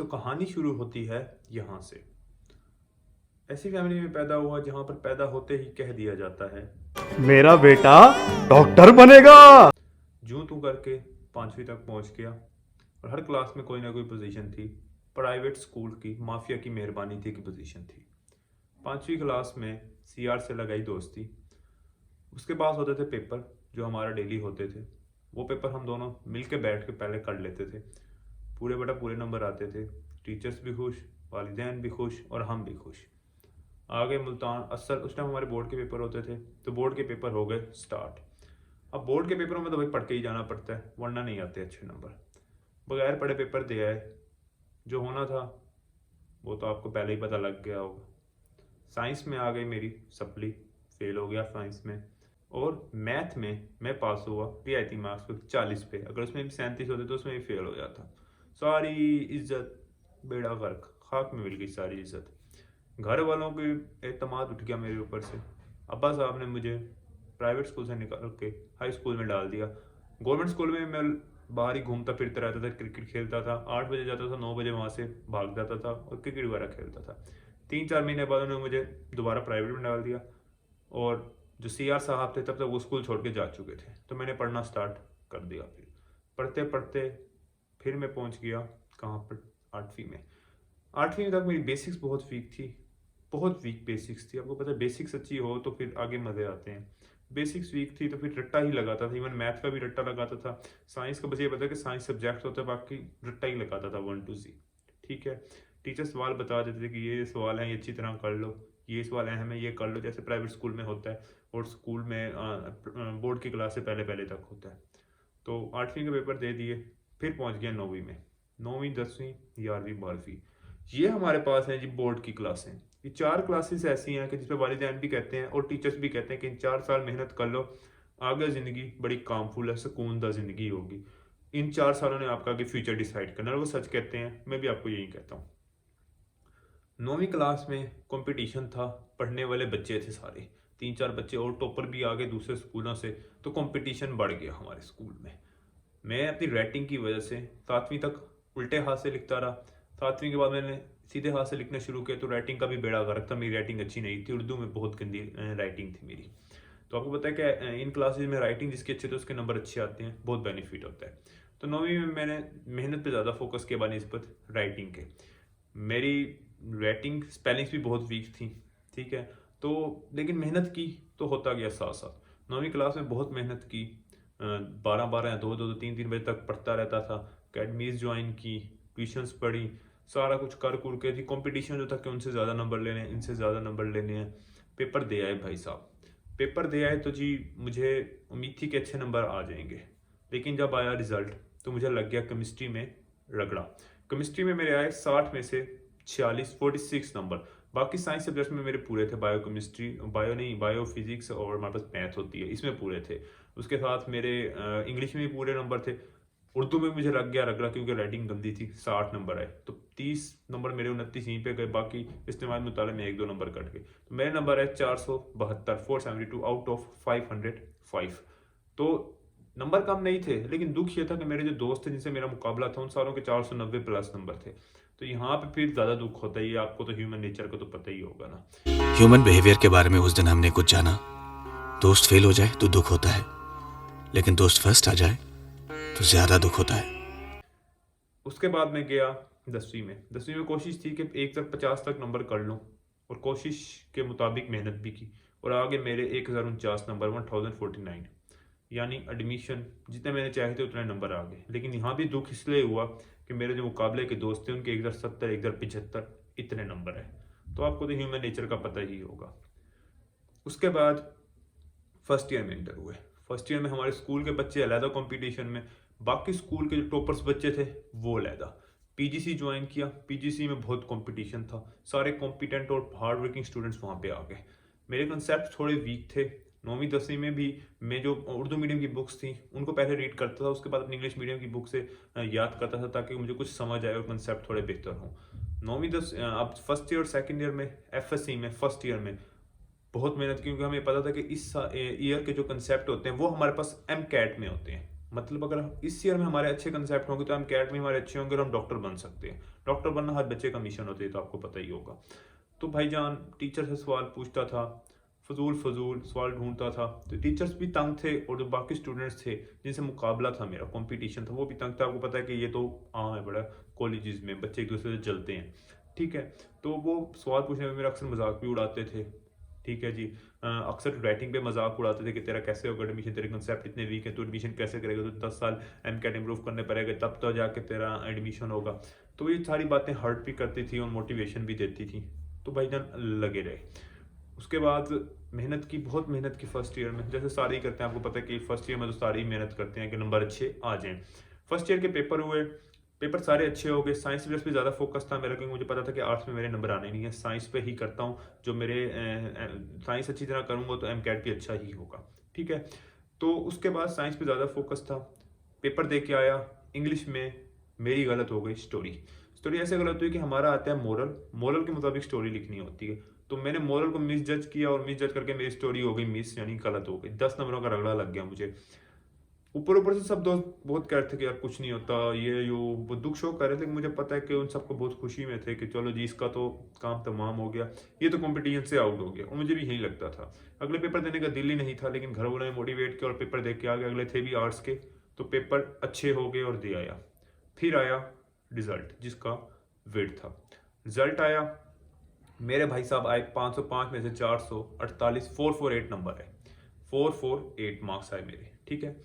तो कहानी शुरू होती है यहाँ से। ऐसी फैमिली में पैदा हुआ जहाँ पर पैदा होते ही कह दिया जाता है, मेरा बेटा डॉक्टर बनेगा। जूं तू करके 5वीं तक पहुँच गया और हर क्लास में कोई ना कोई पोजीशन थी। प्राइवेट स्कूल की माफिया की मेहरबानी थी कि पोजीशन थी। 5वीं क्लास में सीआर से लगाई दोस्ती। उसके पास होते थे पेपर जो हमारा डेली होते थे। वो पेपर हम दोनों मिल के बैठ के पहले कर लेते थे। पूरे बेटा पूरे नंबर आते थे। टीचर्स भी खुश, वालिदैन भी खुश और हम भी खुश। आगे मुल्तान असल उस टाइम हमारे बोर्ड के पेपर होते थे, तो बोर्ड के पेपर हो गए स्टार्ट। अब बोर्ड के पेपरों में तो भाई पढ़ के ही जाना पड़ता है, वरना नहीं आते अच्छे नंबर। बगैर पढ़े पेपर दे आए। जो होना था वो तो आपको पहले ही पता लग गया होगा। साइंस में आ गई मेरी सप्ली, फेल हो गया साइंस में। और मैथ में मैं पास हुआ रियायती मार्क्स पे 40 पे। अगर उसमें भी 37 होते तो उसमें भी फेल हो जाता। सारी इज्जत बेड़ा गर्क, खाक में मिल गई सारी इज्जत। घर वालों की एतमाद उठ गया मेरे ऊपर से। अब्बा साहब ने मुझे प्राइवेट स्कूल से निकाल के हाई स्कूल में डाल दिया। गवर्नमेंट स्कूल में मैं बाहर ही घूमता फिरता रहता था, क्रिकेट खेलता था। 8 बजे जाता था, 9 बजे वहाँ से भाग जाता था और क्रिकेट वगैरह खेलता था। 3-4 महीने बाद उन्होंने मुझे दोबारा प्राइवेट में डाल दिया। और जो सीआर साहब थे तब तक वो स्कूल छोड़ के जा चुके थे, तो मैंने पढ़ना स्टार्ट कर दिया। फिर पढ़ते पढ़ते फिर मैं पहुंच गया कहाँ पर, 8वीं में। 8वीं तक मेरी बेसिक्स बहुत वीक थी, बहुत वीक बेसिक्स थी। आपको पता है बेसिक्स अच्छी हो तो फिर आगे मज़े आते हैं। बेसिक्स वीक थी तो फिर रट्टा ही लगाता था। इवन मैथ का भी रट्टा लगाता था। साइंस का बस ये पता है कि साइंस सब्जेक्ट होता है, बाकी रट्टा ही लगाता था 1 to Z। ठीक है, टीचर सवाल बता देते थे कि ये सवाल है, ये अच्छी तरह कर लो, ये सवाल अहम है, ये कर लो, जैसे प्राइवेट स्कूल में होता है और स्कूल में बोर्ड की क्लास से पहले पहले तक होता है। तो 8वीं के पेपर दे दिए, फिर पहुंच गया 9वीं में। 9वीं 10वीं 11वीं 12वीं, ये हमारे पास है जी बोर्ड की क्लासें। ये 4 क्लासेस ऐसी हैं कि जिसपे वालिदैन भी कहते हैं और टीचर्स भी कहते हैं कि इन 4 साल मेहनत कर लो, आगे ज़िंदगी बड़ी कामफुल है, सुकूनदा ज़िंदगी होगी। इन 4 सालों ने आपका आगे फ्यूचर डिसाइड करना है। और वो सच कहते हैं, मैं भी आपको यही कहता हूँ। 9वीं क्लास में कंपटीशन था, पढ़ने वाले बच्चे थे सारे, 3-4 बच्चे और टॉपर भी आ गए दूसरे स्कूलों से, तो कंपटीशन बढ़ गया हमारे स्कूल में। मैं अपनी राइटिंग की वजह से 7वीं तक उल्टे हाथ से लिखता रहा। 7वीं के बाद मैंने सीधे हाथ से लिखना शुरू किया, तो राइटिंग का भी बेड़ा गर्क था। मेरी राइटिंग अच्छी नहीं थी, उर्दू में बहुत गंदी राइटिंग थी मेरी। तो आपको पता है कि इन क्लासेज में राइटिंग जिसकी अच्छी, तो उसके नंबर अच्छे आते हैं, बहुत बेनिफिट होता है। तो 9वीं में मैंने मेहनत पे ज़्यादा फोकस किया बनिस्बत राइटिंग के। मेरी राइटिंग स्पेलिंग्स भी बहुत वीक थी, ठीक है। तो लेकिन मेहनत की तो होता गया साथ साथ। 9वीं क्लास में बहुत मेहनत की, 12-12 2-2 3-3 बजे तक पढ़ता रहता था। अकेडमीज ज्वाइन की, ट्यूशन्स पढ़ी, सारा कुछ कर कुर के थी। कंपटीशन जो था कि उनसे ज़्यादा नंबर लेने हैं, इनसे ज़्यादा नंबर लेने हैं। पेपर दे आए भाई साहब, पेपर दे आए तो जी मुझे उम्मीद थी कि अच्छे नंबर आ जाएंगे। लेकिन जब आया रिजल्ट तो मुझे लग गया केमिस्ट्री में रगड़ा। केमिस्ट्री में मेरे आए 60 में से 46 नंबर। बाकी साइंस सब्जेक्ट्स में मेरे पूरे थे, बायो केमिस्ट्री, बायो नहीं, बायो फिजिक्स और हमारे पास मैथ होती है, इसमें पूरे थे। उसके साथ मेरे इंग्लिश में भी पूरे नंबर थे। उर्दू में मुझे लग गया रगड़ा क्योंकि राइटिंग गंदी थी, 60 नंबर आए। तो 30 नंबर मेरे 29 यहीं पे गए, बाकी इस्तेमाल मुताले में 1-2 नंबर कट गए। तो मेरे नंबर है 472, 472 आउट ऑफ 505। तो नंबर कम नहीं थे, लेकिन दुख ये था कि मेरे जो दोस्त थे जिनसे मेरा मुकाबला था, उन सारों के 490 प्लस नंबर थे। तो यहाँ पे फिर ज्यादा दुख होता है। ये आपको तो ह्यूमन नेचर का तो पता ही होगा ना। ह्यूमन बिहेवियर के बारे में उस दिन हमने कुछ जाना। दोस्त फेल हो जाए तो दुख होता है, लेकिन दोस्त फर्स्ट आ जाए तो ज्यादा दुख होता है। उसके बाद मैं गया 10वीं में। 10वीं में कोशिश थी कि 1 तक 50 तक नंबर कर लूँ, और कोशिश के मुताबिक मेहनत भी की। और आगे मेरे 1049 नंबर, 1049, यानी एडमिशन जितने मैंने चाहे थे उतने नंबर आ गए। लेकिन यहाँ भी दुख इसलिए हुआ कि मेरे जो मुकाबले के दोस्त थे उनके 1070, 1075 इतने नंबर है। तो आपको तो ह्यूमन नेचर का पता ही होगा। उसके बाद फर्स्ट ईयर में इंटर हुए। फर्स्ट ईयर में हमारे स्कूल के बच्चे अलहदा कंपटीशन में, बाकी स्कूल के जो टॉपर्स बच्चे थे वो अलहदा। पीजीसी ज्वाइन किया। पीजीसी में बहुत कंपटीशन था, सारे कॉम्पिटेंट और हार्ड वर्किंग स्टूडेंट्स वहाँ पे आ गए। मेरे कंसेप्ट थोड़े वीक थे। 9वीं 10वीं में भी मैं जो उर्दू मीडियम की बुक्स थी उनको पहले रीड करता था, उसके बाद अपनी इंग्लिश मीडियम की बुक से याद करता था, ताकि मुझे कुछ समझ आए और कंसेप्ट थोड़े बेहतर हों। 9वीं 10 अब फर्स्ट ईयर और सेकेंड ईयर में एफएससी में फर्स्ट ईयर में बहुत मेहनत की, क्योंकि हमें पता था कि इस ईयर के जो कंसेप्ट होते हैं वो हमारे पास एम कैट में होते हैं। मतलब अगर इस ईयर में हमारे अच्छे कंसेप्ट होंगे तो एमकैट में हमारे अच्छे होंगे और हम डॉक्टर बन सकते हैं। डॉक्टर बनना हर बच्चे का मिशन होता है, तो आपको पता ही होगा। तो भाईजान टीचर से सवाल पूछता था, फजूल सवाल ढूंढता था, तो टीचर्स भी तंग थे और जो बाकी स्टूडेंट्स थे जिनसे मुकाबला था, मेरा कंपटीशन था, वो भी तंग था। आपको पता है कि ये तो आम है बड़ा, कॉलेजेस में बच्चे एक दूसरे से जलते हैं, ठीक है। तो वो सवाल पूछने में मेरा अक्सर मजाक भी उड़ाते थे, ठीक है जी। अक्सर राइटिंग पे मजाक उड़ाते थे कि तेरा कैसे होगा एडमिशन, तेरे कंसेप्ट इतने वीक है, तो एडमिशन कैसे करेगा, तो 10 साल एमकैट इम्प्रूव करने पड़ेगा तब तो जाके तेरा एडमिशन होगा। तो ये सारी बातें हर्ट भी करती थी और मोटिवेशन भी देती थी। तो भाईजान लगे रहे। उसके बाद बहुत मेहनत की फर्स्ट ईयर में, जैसे सारे ही करते हैं, आपको पता है कि फर्स्ट ईयर में तो सारे ही मेहनत करते हैं कि नंबर अच्छे आ जाएं। फर्स्ट ईयर के पेपर हुए, पेपर सारे अच्छे हो गए। साइंस सब्जेक्ट पे ज़्यादा फोकस था मेरा, क्योंकि मुझे पता था कि आर्ट्स में मेरे नंबर आने नहीं है, साइंस पे ही करता हूँ। जो मेरे साइंस अच्छी तरह करूँगा तो एमकैट भी अच्छा ही होगा, ठीक है। तो उसके बाद साइंस पे ज़्यादा फोकस था। पेपर दे के आया, इंग्लिश में मेरी गलत हो गई। स्टोरी ऐसे गलत हुई कि हमारा आता है मोरल के मुताबिक स्टोरी लिखनी होती है, तो मैंने मोरल को मिस जज किया और मिस जज करके मेरी स्टोरी हो गई मिस, यानी गलत हो गई। 10 नंबरों का रगड़ा लग गया मुझे। ऊपर से सब दोस्त बहुत कह रहे थे कि यार कुछ नहीं होता, ये यो वो दुख शोक कर रहे थे, लेकिन मुझे पता है कि उन सबको बहुत खुशी में थे कि चलो जी इसका तो काम तमाम हो गया, ये तो कंपटीशन से आउट हो गया। और मुझे भी यही लगता था। अगले पेपर देने का दिल ही नहीं था, लेकिन घर वालों ने मोटिवेट किया और पेपर दे के आ गए। अगले थे भी आर्ट्स के, तो पेपर अच्छे हो गए और दे आया। फिर आया रिजल्ट जिसका वेट था। रिजल्ट आया, मेरे भाई साहब आए 505 में से 448, 448 नंबर है, 448 मार्क्स आए मेरे, ठीक है।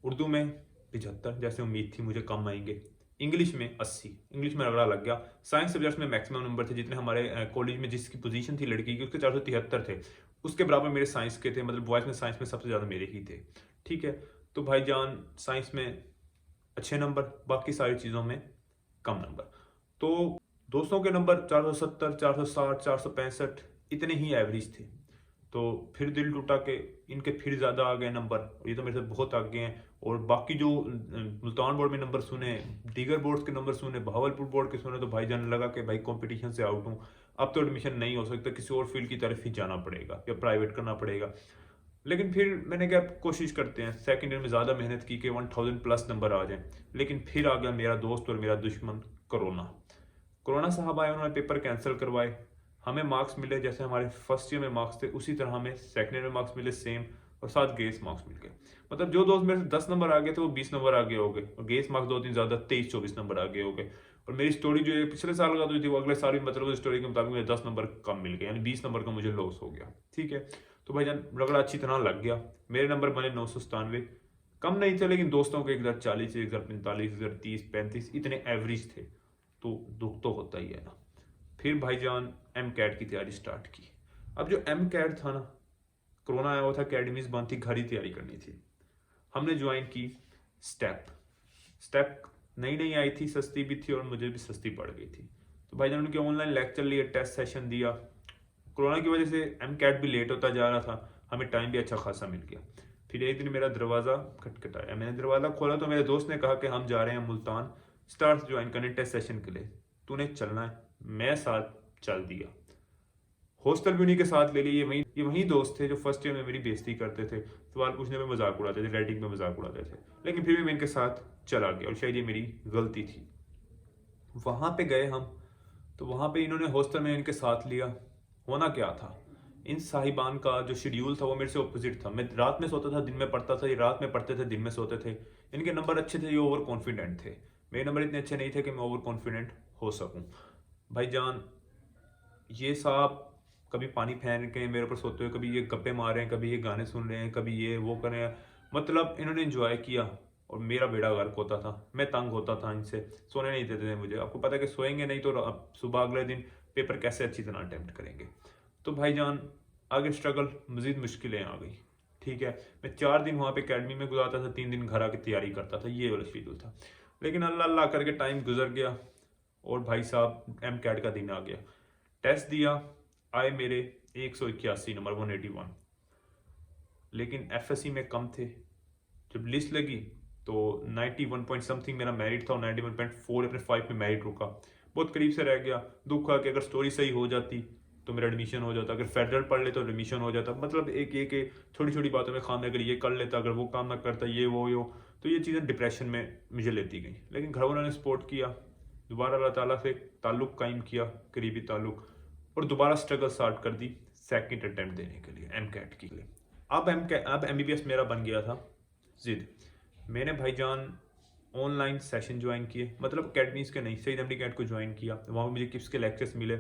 उर्दू में 75, जैसे उम्मीद थी मुझे कम आएंगे। इंग्लिश में 80, इंग्लिश में रगड़ा लग गया। साइंस सब्जेक्ट्स में मैक्सिमम नंबर थे, जितने हमारे कॉलेज में जिसकी पोजीशन थी लड़की की उसके 473 थे, उसके बराबर मेरे साइंस के थे, मतलब बॉयज़ में साइंस में सबसे ज़्यादा मेरे ही थे, ठीक है। तो भाईजान साइंस में अच्छे नंबर, बाकी सारी चीज़ों में कम नंबर। तो दोस्तों के नंबर 470, 460, 465 इतने ही एवरेज थे। तो फिर दिल टूटा कि इनके फिर ज़्यादा आ गए नंबर, ये तो मेरे से बहुत आगे हैं। और बाकी जो मुल्तान बोर्ड में नंबर सुने, दीगर बोर्ड्स के नंबर सुने, बहावलपुर बोर्ड के सुने, तो भाई जान लगा कि भाई कंपटीशन से आउट हूँ, अब तो एडमिशन नहीं हो सकता, किसी और फील्ड की तरफ ही जाना पड़ेगा या प्राइवेट करना पड़ेगा। लेकिन फिर मैंने क्या, कोशिश करते हैं। सेकेंड ईयर में ज़्यादा मेहनत की कि 1000 प्लस नंबर आ जाए, लेकिन फिर आ गया मेरा दोस्त और मेरा दुश्मन कोरोना साहब आए, उन्होंने पेपर कैंसिल करवाए। हमें मार्क्स मिले जैसे हमारे फर्स्ट ईयर में मार्क्स थे, उसी तरह हमें सेकंड ईयर में मार्क्स मिले सेम, और साथ गेस मार्क्स मिल गए। मतलब जो दोस्त मेरे से 10 नंबर आगे थे वो 20 नंबर आगे हो गए, और गेस मार्क्स 2-3 ज़्यादा 23-24 नंबर आगे हो गए। और मेरी स्टोरी जो है पिछले साल का थी, वो अगले साल भी, मतलब स्टोरी के मुताबिक मुझे 10 नंबर कम मिल गए, यानी 20 नंबर का मुझे लॉस हो गया, ठीक है। तो भाईजान रगड़ा अच्छी तरह लग गया। मेरे नंबर बने 997, कम नहीं थे, लेकिन दोस्तों के 1040, 1045, 1030, 35 इतने एवरेज थे, तो दुख तो होता ही है ना। फिर भाईजान एमकैट की तैयारी स्टार्ट की। अब जो एमकैट था ना, कोरोना आया हुआ था, अकेडमीज बंद थी, घर ही तैयारी करनी थी। हमने ज्वाइन की स्टेप नई आई थी, सस्ती भी थी और मुझे भी सस्ती पड़ गई थी। तो भाईजान उनके ऑनलाइन लेक्चर लिए, टेस्ट सेशन दिया। कोरोना की वजह से एमकैट भी लेट होता जा रहा था, हमें टाइम भी अच्छा खासा मिल गया। फिर एक दिन मेरा दरवाज़ा खटखटाया, मैंने दरवाज़ा खोला तो मेरे दोस्त ने कहा कि हम जा रहे हैं मुल्तान स्टार्स ज्वाइन करने टेस्ट सेशन के लिए, तूने चलना है। मैं साथ चल दिया, हॉस्टल भी उन्हीं के साथ ले लिया। ये वही दोस्त थे जो फर्स्ट ईयर में मेरी बेइज्जती करते थे, सवाल पूछने में मजाक उड़ाते थे, राइटिंग में मजाक उड़ाते थे, लेकिन फिर भी मैं इनके साथ चला गया, और शायद ये मेरी गलती थी। वहाँ पे गए हम, तो वहाँ पे इन्होंने हॉस्टल में इनके साथ लिया। होना क्या था, इन साहिबान का जो शेड्यूल था वो मेरे से ऑपोजिट था। मैं रात में सोता था, दिन में पढ़ता था, ये रात में पढ़ते थे, दिन में सोते थे। इनके नंबर अच्छे थे, ये ओवर कॉन्फिडेंट थे, मेरे नंबर इतने अच्छे नहीं थे कि मैं ओवर कॉन्फिडेंट हो सकूं। भाईजान ये साहब कभी पानी फेंक के मेरे ऊपर सोते हुए, कभी ये गप्पे मार रहे हैं, कभी ये गाने सुन रहे हैं, कभी ये वो कर रहे हैं। मतलब इन्होंने एंजॉय किया और मेरा बेड़ा गर्क होता था। मैं तंग होता था इनसे, सोने नहीं देते थे मुझे। आपको पता है कि सोएंगे नहीं तो सुबह अगले दिन पेपर कैसे अच्छी तरह अटेम्प्ट करेंगे। तो भाईजान आगे स्ट्रगल, मजीद मुश्किलें आ गई, ठीक है। मैं 4 दिन वहाँ पे अकेडमी में गुजारता था, 3 दिन घर आके तैयारी करता था, ये वाला शेड्यूल था। लेकिन अल्लाह अल्लाह करके टाइम गुजर गया और भाई साहब एमकैट का दिन आ गया। टेस्ट दिया, आए मेरे 181 नंबर, 181, लेकिन एफएससी में कम थे। जब लिस्ट लगी तो 91 पॉइंट समथिंग मेरा मेरिट था, और 91.4 अपने 5 में मेरिट रुका, बहुत करीब से रह गया। दुख हुआ कि अगर स्टोरी सही हो जाती तो मेरा एडमिशन हो जाता, अगर फेडरल पढ़ ले तो एडमिशन हो जाता। मतलब एक छोटी छोटी बातों में खाम, अगर ये कर लेता, अगर वो काम ना करता, ये वो तो ये चीज़ें डिप्रेशन में मुझे लेती गई, लेकिन घर वालों ने सपोर्ट किया, दोबारा अल्लाह ताला से ताल्लुक़ कायम किया, करीबी ताल्लुक़, और दोबारा स्ट्रगल स्टार्ट कर दी सेकंड अटेम्प्ट देने के लिए एमकैट के लिए। अब एमबीबीएस मेरा बन गया था जिद। मैंने भाईजान ऑनलाइन सेशन ज्वाइन किए, मतलब अकेडमीज़ के नहीं, सईद एमडी कैट को ज्वाइन किया। वहाँ मुझे किप्स के लेक्चर्स मिले,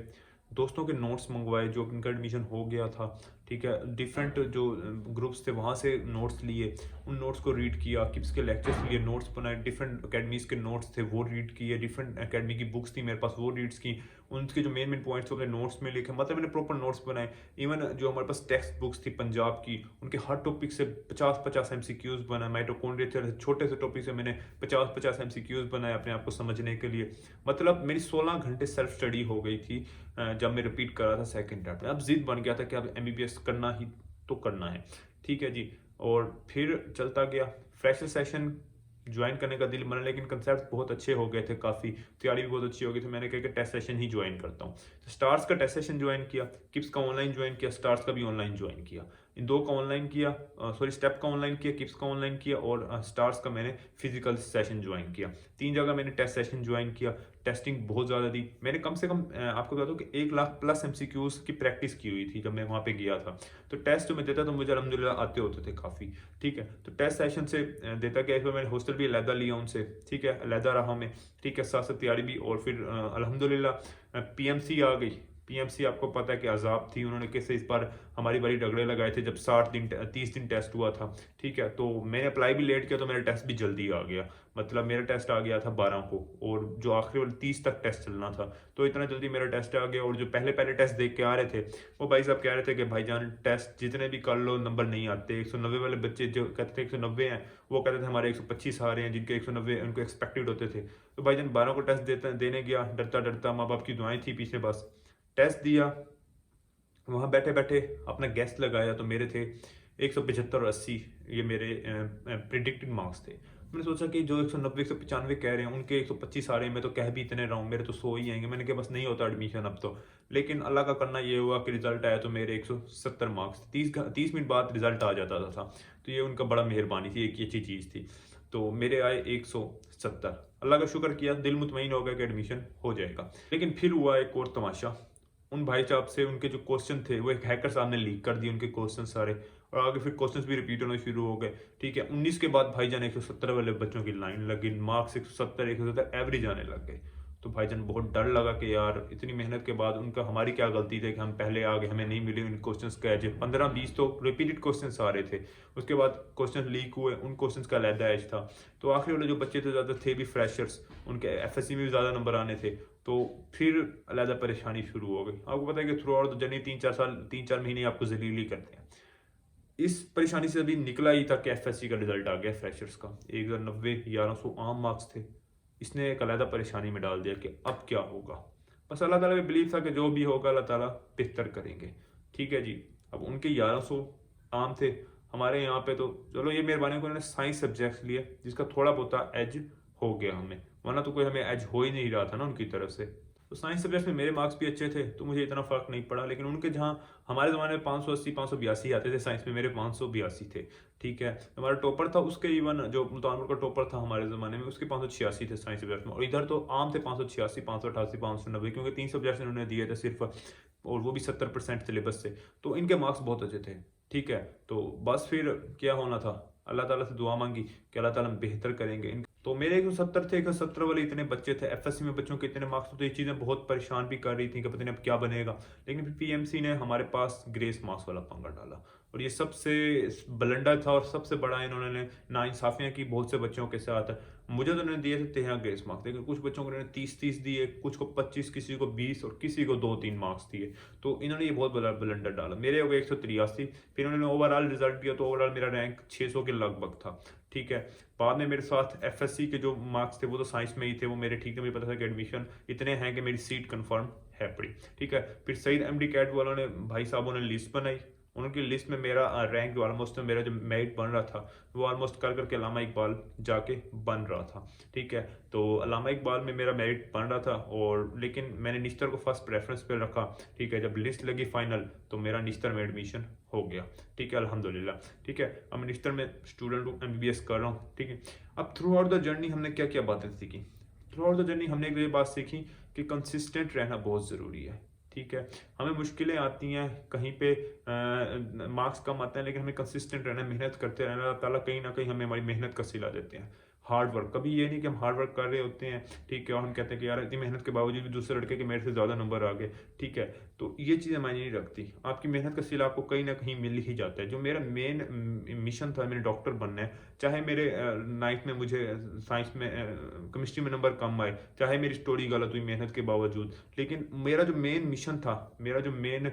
दोस्तों के नोट्स मंगवाए जो उनका एडमिशन हो गया था, ठीक है। डिफरेंट जो ग्रुप्स थे वहाँ से नोट्स लिए, उन नोट्स को रीड किया, किप्स के लेक्चर्स लिए, नोट्स बनाए, डिफरेंट अकेडमीज़ के नोट्स थे वो रीड किए, डिफरेंट अकेडमी की बुक्स थी मेरे पास वो रीड्स की, उनके जो मेन पॉइंट्स थे अपने नोट्स में लिखे, मतलब मैंने प्रॉपर नोट्स बनाए। इवन जो हमारे पास टेक्स्ट बुक्स थी पंजाब की, उनके हर टॉपिक से 50-50 MCQs बनाए। माइटोकॉन्ड्रिया छोटे से टॉपिक से मैंने 50-50 MCQs बनाए अपने आप को समझने के लिए। मतलब मेरी 16 घंटे सेल्फ स्टडी हो गई थी जब मैं रिपीट कर रहा था सेकंड अटेम्प्ट। अब जिद बन गया था कि अब एमबीबीएस करना ही तो करना है, ठीक है जी। और फिर चलता गया, फ्रेशर सेशन ज्वाइन करने का दिल बना, लेकिन कंसेप्ट बहुत अच्छे हो गए थे, काफ़ी तैयारी भी बहुत अच्छी हो गई थी। मैंने कहा कि टेस्ट सेशन ही ज्वाइन करता हूँ, तो स्टार्स का टेस्ट सेशन ज्वाइन किया, किप्स का ऑनलाइन ज्वाइन किया, स्टार्स का भी ऑनलाइन ज्वाइन किया। इन दो का ऑनलाइन किया, स्टेप का ऑनलाइन किया, किप्स का ऑनलाइन किया, और स्टार्स का मैंने फिजिकल सेशन ज्वाइन किया। 3 जगह मैंने टेस्ट सेशन ज्वाइन किया। टेस्टिंग बहुत ज़्यादा दी मैंने, कम से कम आपको बता दूं कि 1 लाख प्लस MCQs की प्रैक्टिस की हुई थी जब मैं वहाँ पे गया था। तो टेस्ट जो मैं देता तो मुझे अल्हम्दुलिल्लाह आते होते थे काफ़ी, ठीक है। तो टेस्ट सेशन से देता गया, इस बार मैंने हॉस्टल भी अलहदा लिया उनसे, ठीक है, अलहदा रहा मैं, ठीक है, साथ साथ तैयारी भी। और फिर अल्हम्दुलिल्लाह PMC आ गई। PMC आपको पता है कि अजाब थी, उन्होंने कैसे इस बार हमारी बड़ी रगड़े लगाए थे जब 30 दिन टेस्ट हुआ था, ठीक है। तो मैंने अप्लाई भी लेट किया तो मेरा टेस्ट भी जल्दी आ गया, मतलब मेरा टेस्ट आ गया था 12 को, और जो आखिरी वाले 30 तक टेस्ट चलना था, तो इतना जल्दी मेरा टेस्ट आ गया। और जो पहले टेस्ट देख के आ रहे थे वो भाई साहब कह रहे थे कि भाईजान टेस्ट जितने भी कर लो नंबर नहीं आते। 190 वाले बच्चे जो कहते थे 190 हैं, वो कहते थे हमारे 125 आ रहे हैं, जिनके 190 उनको एक्सपेक्टेड होते थे। तो भाईजान 12 को टेस्ट देने गया, डरता डरता, माँ बाप की दुआएं थी पीछे, बस टेस्ट दिया। वहाँ बैठे बैठे अपना गेस्ट लगाया तो मेरे थे 175 और 80, ये मेरे प्रिडिक्टेड मार्क्स थे। मैंने सोचा कि जो 190 195 कह रहे हैं उनके 125 आ रहे हैं, मैं तो कह भी इतने रहा हूँ, मेरे तो 100 ही आएंगे। मैंने कहा बस नहीं होता एडमिशन अब तो, लेकिन अल्लाह का करना ये हुआ कि रिजल्ट आया तो मेरे 170 मार्क्स, 30 मिनट बाद रिजल्ट आ जाता था। तो ये उनका बड़ा मेहरबानी थी, एक अच्छी चीज़ थी। तो मेरे आए 170, अल्लाह का शुक्र किया, दिल मुतमईन हो गया कि एडमिशन हो जाएगा। लेकिन फिर हुआ एक और तमाशा, उन भाई साहब से उनके जो क्वेश्चन थे वो एक हैकर साहब ने लीक कर दिए उनके क्वेश्चन सारे, और आगे फिर क्वेश्चंस भी रिपीट होने शुरू हो गए, ठीक है। 19 के बाद भाईजान 170 वाले बच्चों की लाइन लगी, मार्क्स 170 एवरेज आने लग गए। तो भाईजान बहुत डर लगा कि यार इतनी मेहनत के बाद उनका हमारी क्या गलती थी कि हम पहले आ गए, हमें नहीं मिले उन क्वेश्चंस का एज। 15-20 तो रिपीटेड क्वेश्चंस आ रहे थे, उसके बाद क्वेश्चन लीक हुए, उन क्वेश्चंस का अलहदा एज था। तो आखिरी वाले जो बच्चे थे ज़्यादा थे भी फ्रेशर्स, उनके FSC में भी ज़्यादा नंबर आने थे, तो फिर अलहदा परेशानी शुरू हो गई। आपको पता है कि थ्रू आउट द जर्नी 3-4 महीने आपको जलील ही करते हैं। इस परेशानी से अभी निकला ही था कि FSC का रिजल्ट आ गया फ्रेशर्स का, 1090 1100 आम मार्क्स थे। इसने एक अलहदा परेशानी में डाल दिया कि अब क्या होगा। बस अल्लाह ताला में बिलीव था कि जो भी होगा अल्लाह ताला बेहतर करेंगे, ठीक है जी। अब उनके 1100 आम थे, हमारे यहाँ पे तो चलो ये मेहरबानी को उन्होंने साइंस सब्जेक्ट लिए, जिसका थोड़ा बहुत एज हो गया हमें, वरना तो कोई हमें एज हो ही नहीं रहा था ना उनकी तरफ से। तो साइंस सब्जेक्ट में मेरे मार्क्स भी अच्छे थे तो मुझे इतना फ़र्क नहीं पड़ा, लेकिन उनके जहाँ हमारे ज़माने में 580 582 आते थे साइंस में, मेरे 582 थे, ठीक है। हमारा टॉपर था उसके, इवन जो मुल्तानपुर का टॉपर था हमारे ज़माने में उसके 586 थे साइंस सब्जेक्ट में, और इधर तो आम थे 586 588 590, क्योंकि 3 सब्जेक्ट इन्होंने दिए थे सिर्फ, और वो भी 70% सिलेबस से, तो इनके मार्क्स बहुत अच्छे थे, ठीक है। तो बस फिर क्या होना था, अल्लाह ताला से दुआ मांगी कि अल्लाह ताला बेहतर करेंगे। तो मेरे 170 थे, 170 वाले इतने बच्चे थे, FSC में बच्चों के इतने मार्क्स, तो ये चीज़ें बहुत परेशान भी कर रही थी कि पता नहीं अब क्या बनेगा। लेकिन फिर PMC ने हमारे पास ग्रेस मार्क्स वाला पंगा डाला, और ये सबसे ब्लंडर था और सबसे बड़ा इन्होंने नाइंसाफियाँ की बहुत से बच्चों के साथ। मुझे तो उन्होंने दिए थे 13 ग्रेस मार्क्स, लेकिन कुछ बच्चों को उन्होंने 30 दिए, कुछ को 25, किसी को 20 और किसी को 2-3 मार्क्स दिए। तो इन्होंने ये बहुत बड़ा ब्लंडर डाला। मेरे हो गए 183, फिर उन्होंने ओवरऑल रिजल्ट दिया तो ओवरऑल मेरा रैंक 600 के लगभग था, ठीक है। बाद में मेरे साथ FSC के जो मार्क्स थे वो तो साइंस में ही थे, वो मेरे ठीक थे, मुझे पता था कि एडमिशन इतने हैं कि मेरी सीट कंफर्म है पड़ी, ठीक है। फिर सईद MD कैट वालों ने भाई साहबों ने लिस्ट बनाई, उनकी लिस्ट में मेरा रैंक ऑलमोस्ट मेरा जो मेरिट बन रहा था वो ऑलमोस्ट कर करके अल्लामा इकबाल जाके बन रहा था। ठीक है, तो अल्लामा इकबाल में मेरा मेरिट बन रहा था और लेकिन मैंने निश्तर को फर्स्ट प्रेफरेंस पे रखा। ठीक है, जब लिस्ट लगी फाइनल तो मेरा निश्तर में एडमिशन हो गया। ठीक है, अल्हम्दुलिल्लाह। ठीक है, अब मैं निश्तर में स्टूडेंट हूँ, MBBS कर रहा हूँ। ठीक है, अब थ्रू आउट द जर्नी हमने क्या क्या बातें सीखी? थ्रू आउट द जर्नी हमने एक ये बात सीखी कि कंसिस्टेंट रहना बहुत ज़रूरी है। ठीक है, हमें मुश्किलें आती हैं, कहीं पे मार्क्स कम आते हैं, लेकिन हमें कंसिस्टेंट रहना, मेहनत करते रहना। अल्लाह ताला कहीं ना कहीं हमें हमारी मेहनत का सिला देते हैं। हार्ड वर्क, कभी ये नहीं कि हम हार्ड वर्क कर रहे होते हैं, ठीक है, और हम कहते हैं कि यार इतनी मेहनत के बावजूद भी दूसरे लड़के के मेरे से ज़्यादा नंबर आ गए। ठीक है, तो ये चीज़ें मायने नहीं रखती। आपकी मेहनत का सिला आपको कहीं ना कहीं मिल ही जाता है। जो मेरा मेन मिशन था, मैंने डॉक्टर बनना है, चाहे मेरे 9th में मुझे साइंस में केमिस्ट्री में नंबर कम आए, चाहे मेरी स्टोरी गलत हुई मेहनत के बावजूद, लेकिन मेरा जो मेन मिशन था, मेरा जो मेन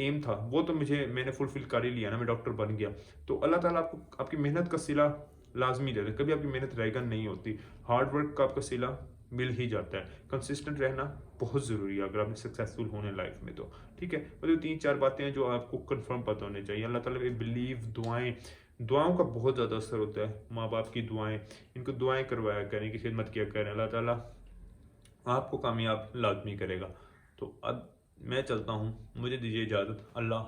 एम था, वो तो मैंने फुलफिल कर ही लिया ना, मैं डॉक्टर बन गया। तो अल्लाह ताला आपको आपकी मेहनत का सिला लाजमी दे दे। कभी आपकी मेहनत रैगन नहीं होती, हार्ड वर्क का आपका सिला मिल ही जाता है। कंसिस्टेंट रहना बहुत ज़रूरी है अगर आपने सक्सेसफुल होने लाइफ में तो। ठीक है, मतलब 3-4 बातें हैं जो आपको कंफर्म पता होने चाहिए। अल्लाह ताला पे बिलीव, दुआओं का बहुत ज़्यादा असर होता है। माँ बाप की दुआएं, इनको दुआएं करवाया करें, की खिदमत किया करें, अल्लाह ताला आपको कामयाब लाजमी करेगा। तो अब मैं चलता हूँ, मुझे दीजिए इजाज़त। अल्लाह।